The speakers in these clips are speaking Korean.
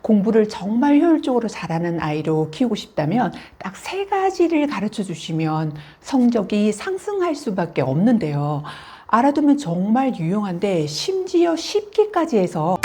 공부를 정말 효율적으로 잘하는 아이로 키우고 싶다면 딱 세 가지를 가르쳐 주시면 성적이 상승할 수밖에 없는데요. 알아두면 정말 유용한데 심지어 쉽기까지 해서.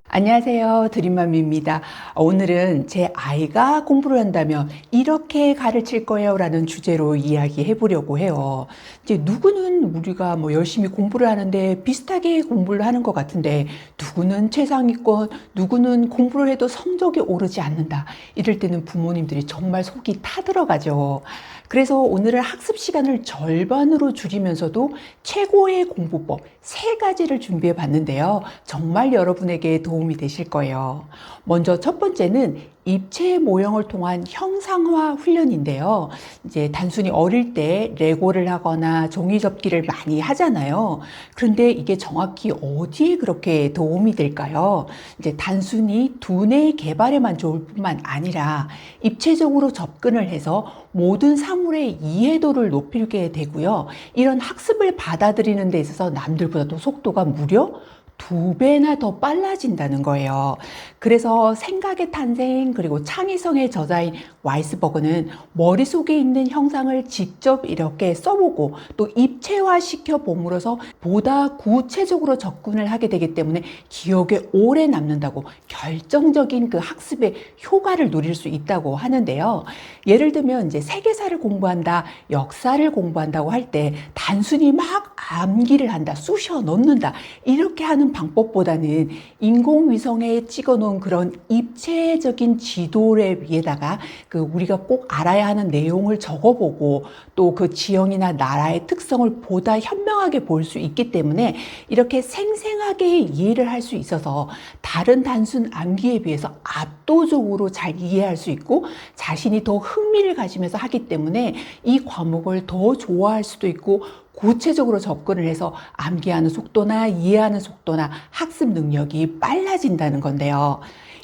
안녕하세요, 드림맘입니다. 오늘은 제 아이가 공부를 한다면 이렇게 가르칠 거예요 라는 주제로 이야기해 보려고 해요. 이제 누구는 우리가 열심히 공부를 하는데 비슷하게 공부를 하는 것 같은데, 누구는 최상위권, 누구는 공부를 해도 성적이 오르지 않는다, 이럴 때는 부모님들이 정말 속이 타들어가죠. 그래서 오늘은 학습 시간을 절반으로 줄이면서도 최고의 공부법 세 가지를 준비해 봤는데요. 정말 여러분에게 도움이 되실 거예요. 먼저 첫 번째는 입체 모형을 통한 형상화 훈련인데요. 이제 단순히 어릴 때 레고를 하거나 종이접기를 많이 하잖아요. 그런데 이게 정확히 어디에 그렇게 도움이 될까요? 이제 단순히 두뇌 개발에만 좋을 뿐만 아니라 입체적으로 접근을 해서 모든 사물의 이해도를 높이게 되고요. 이런 학습을 받아들이는 데 있어서 남들보다도 속도가 무려 2배나 더 빨라진다는 거예요. 그래서 생각의 탄생 그리고 창의성의 저자인 와이스버그는 머릿속에 있는 형상을 직접 이렇게 써보고 또 입체화 시켜 봄으로써 보다 구체적으로 접근을 하게 되기 때문에 기억에 오래 남는다고, 결정적인 그 학습의 효과를 누릴 수 있다고 하는데요. 예를 들면 이제 세계사를 공부한다, 역사를 공부한다고 할 때 단순히 막 암기를 한다, 쑤셔 넣는다, 이렇게 하는 방법보다는 인공위성에 찍어 놓은 그런 입체적인 지도를 위에다가 그 우리가 꼭 알아야 하는 내용을 적어보고 또 그 지형이나 나라의 특성을 보다 현명하게 볼 수 있기 때문에 이렇게 생생하게 이해를 할 수 있어서 다른 단순 암기에 비해서 압도적으로 잘 이해할 수 있고 자신이 더 흥미를 가지면서 하기 때문에 이 과목을 더 좋아할 수도 있고, 구체적으로 접근을 해서 암기하는 속도나 이해하는 속도나 학습 능력이 빨라진다는 건데요.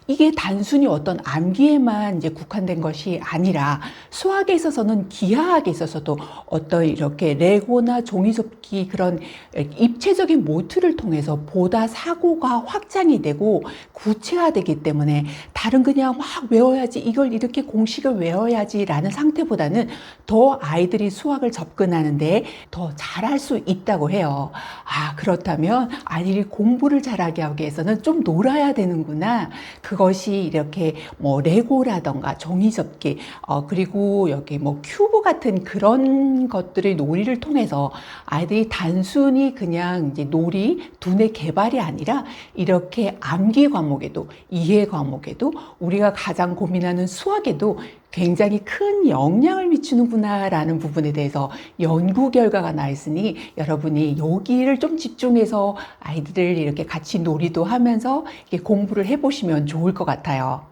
이게 단순히 어떤 암기에만 이제 국한된 것이 아니라 수학에 있어서는, 기하학에 있어서도 어떤 이렇게 레고나 종이접기 그런 입체적인 모듈을 통해서 보다 사고가 확장이 되고 구체화되기 때문에 다른 그냥 막 외워야지, 이걸 이렇게 공식을 외워야지 라는 상태보다는 더 아이들이 수학을 접근하는데 더 잘할 수 있다고 해요. 그렇다면 아이들이 공부를 잘하게 하기 위해서는 좀 놀아야 되는구나. 그것이 이렇게 레고라던가 종이접기, 그리고 여기 큐브 같은 그런 것들의 놀이를 통해서 아이들이 단순히 그냥 이제 놀이, 두뇌 개발이 아니라 이렇게 암기 과목에도, 이해 과목에도, 우리가 가장 고민하는 수학에도 굉장히 큰 영향을 미치는구나 라는 부분에 대해서 연구 결과가 나 있으니 여러분이 여기를 좀 집중해서 아이들을 이렇게 같이 놀이도 하면서 이렇게 공부를 해보시면 좋을 것 같아요.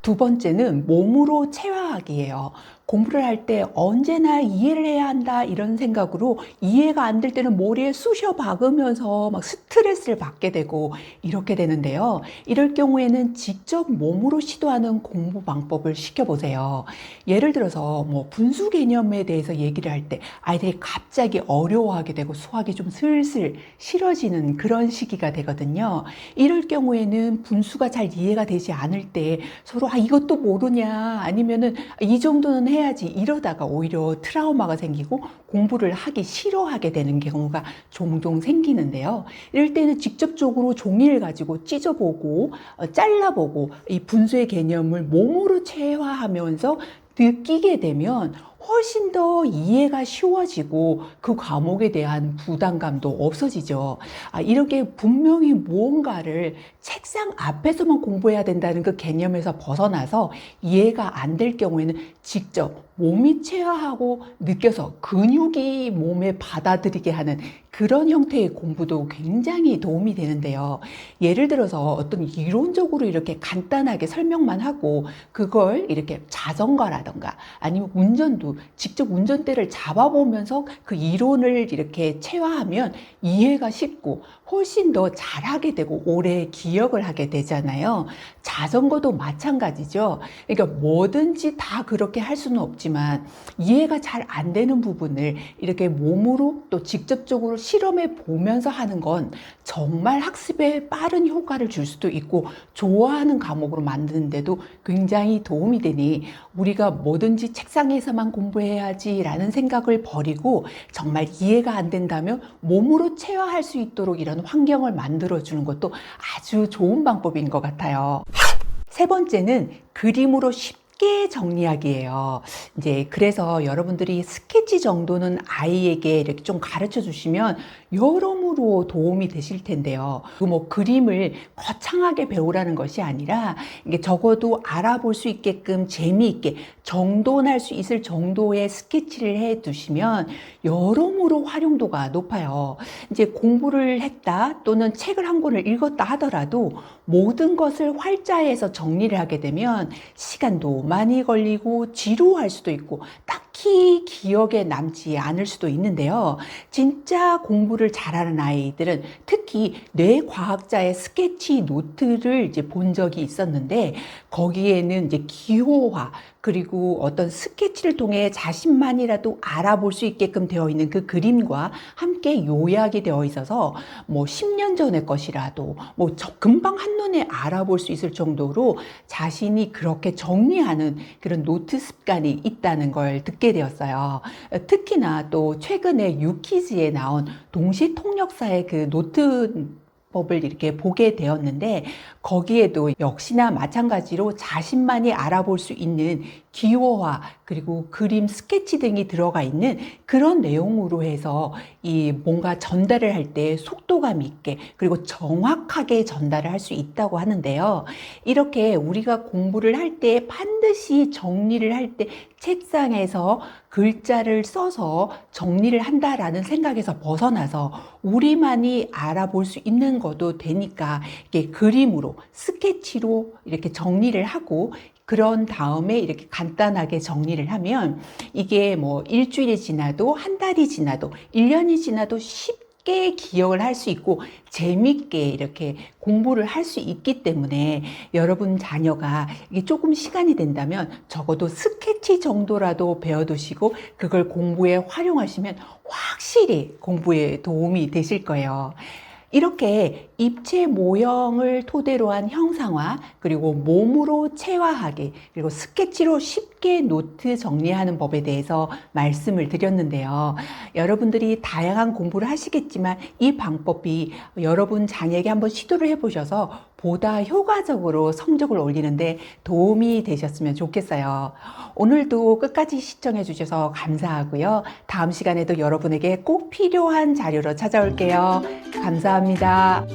두 번째는 몸으로 체화하기예요. 공부를 할 때 언제나 이해를 해야 한다 이런 생각으로 이해가 안 될 때는 머리에 쑤셔 박으면서 막 스트레스를 받게 되고 이렇게 되는데요. 이럴 경우에는 직접 몸으로 시도하는 공부 방법을 시켜보세요. 예를 들어서 분수 개념에 대해서 얘기를 할 때 아이들이 갑자기 어려워하게 되고 수학이 좀 슬슬 싫어지는 그런 시기가 되거든요. 이럴 경우에는 분수가 잘 이해가 되지 않을 때 서로 이것도 모르냐, 아니면은 이 정도는 해야지, 이러다가 오히려 트라우마가 생기고 공부를 하기 싫어하게 되는 경우가 종종 생기는데요. 이럴 때는 직접적으로 종이를 가지고 찢어보고 잘라보고 이 분수의 개념을 몸으로 체화하면서 느끼게 되면 훨씬 더 이해가 쉬워지고 그 과목에 대한 부담감도 없어지죠. 이렇게 분명히 무언가를 책상 앞에서만 공부해야 된다는 그 개념에서 벗어나서 이해가 안 될 경우에는 직접 몸이 체화하고 느껴서 근육이 몸에 받아들이게 하는 그런 형태의 공부도 굉장히 도움이 되는데요. 예를 들어서 어떤 이론적으로 이렇게 간단하게 설명만 하고 그걸 이렇게 자전거라던가 아니면 운전도 직접 운전대를 잡아보면서 그 이론을 이렇게 체화하면 이해가 쉽고 훨씬 더 잘하게 되고 오래 기억을 하게 되잖아요. 자전거도 마찬가지죠. 그러니까 뭐든지 다 그렇게 할 수는 없지만 어렵지만 이해가 잘 안 되는 부분을 이렇게 몸으로 또 직접적으로 실험해 보면서 하는 건 정말 학습에 빠른 효과를 줄 수도 있고 좋아하는 과목으로 만드는데도 굉장히 도움이 되니 우리가 뭐든지 책상에서만 공부해야지라는 생각을 버리고 정말 이해가 안 된다면 몸으로 체화할 수 있도록 이런 환경을 만들어주는 것도 아주 좋은 방법인 것 같아요. 세 번째는 그림으로 쉽게 정리하기예요. 이제 그래서 여러분들이 스케치 정도는 아이에게 이렇게 좀 가르쳐 주시면 여러모로 도움이 되실 텐데요. 뭐 그림을 거창하게 배우라는 것이 아니라 이게 적어도 알아볼 수 있게끔 재미있게 정돈할 수 있을 정도의 스케치를 해 두시면 여러모로 활용도가 높아요. 이제 공부를 했다 또는 책을 한 권을 읽었다 하더라도 모든 것을 활자해서 정리를 하게 되면 시간도 많이 걸리고 지루할 수도 있고 딱히 기억에 남지 않을 수도 있는데요. 진짜 공부를 잘하는 아이들은 특히 뇌과학자의 스케치 노트를 이제 본 적이 있었는데 거기에는 이제 기호화 그리고 어떤 스케치를 통해 자신만이라도 알아볼 수 있게끔 되어 있는 그 그림과 함께 요약이 되어 있어서 뭐 10년 전의 것이라도 뭐 금방 한눈에 알아볼 수 있을 정도로 자신이 그렇게 정리하는 그런 노트 습관이 있다는 걸 듣게 되었어요. 특히나 또 최근에 유키즈에 나온 동시 통역사의 그 노트 법을 이렇게 보게 되었는데 거기에도 역시나 마찬가지로 자신만이 알아볼 수 있는 기호화 그리고 그림 스케치 등이 들어가 있는 그런 내용으로 해서 이 뭔가 전달을 할 때 속도감 있게 그리고 정확하게 전달을 할 수 있다고 하는데요. 이렇게 우리가 공부를 할 때 반드시 정리를 할 때 책상에서 글자를 써서 정리를 한다라는 생각에서 벗어나서 우리만이 알아볼 수 있는 것도 되니까 이게 그림으로 스케치로 이렇게 정리를 하고 그런 다음에 이렇게 간단하게 정리를 하면 이게 뭐 일주일이 지나도 한 달이 지나도 1년이 지나도 쉽게 기억을 할 수 있고 재밌게 이렇게 공부를 할 수 있기 때문에 여러분 자녀가 이게 조금 시간이 된다면 적어도 스케치 정도라도 배워두시고 그걸 공부에 활용하시면 확실히 공부에 도움이 되실 거예요. 이렇게 입체 모형을 토대로 한 형상화, 그리고 몸으로 체화하기, 그리고 스케치로 쉽게 노트 정리하는 법에 대해서 말씀을 드렸는데요. 여러분들이 다양한 공부를 하시겠지만 이 방법이 여러분 자녀에게 한번 시도를 해보셔서 보다 효과적으로 성적을 올리는데 도움이 되셨으면 좋겠어요. 오늘도 끝까지 시청해 주셔서 감사하고요. 다음 시간에도 여러분에게 꼭 필요한 자료로 찾아올게요. 감사합니다.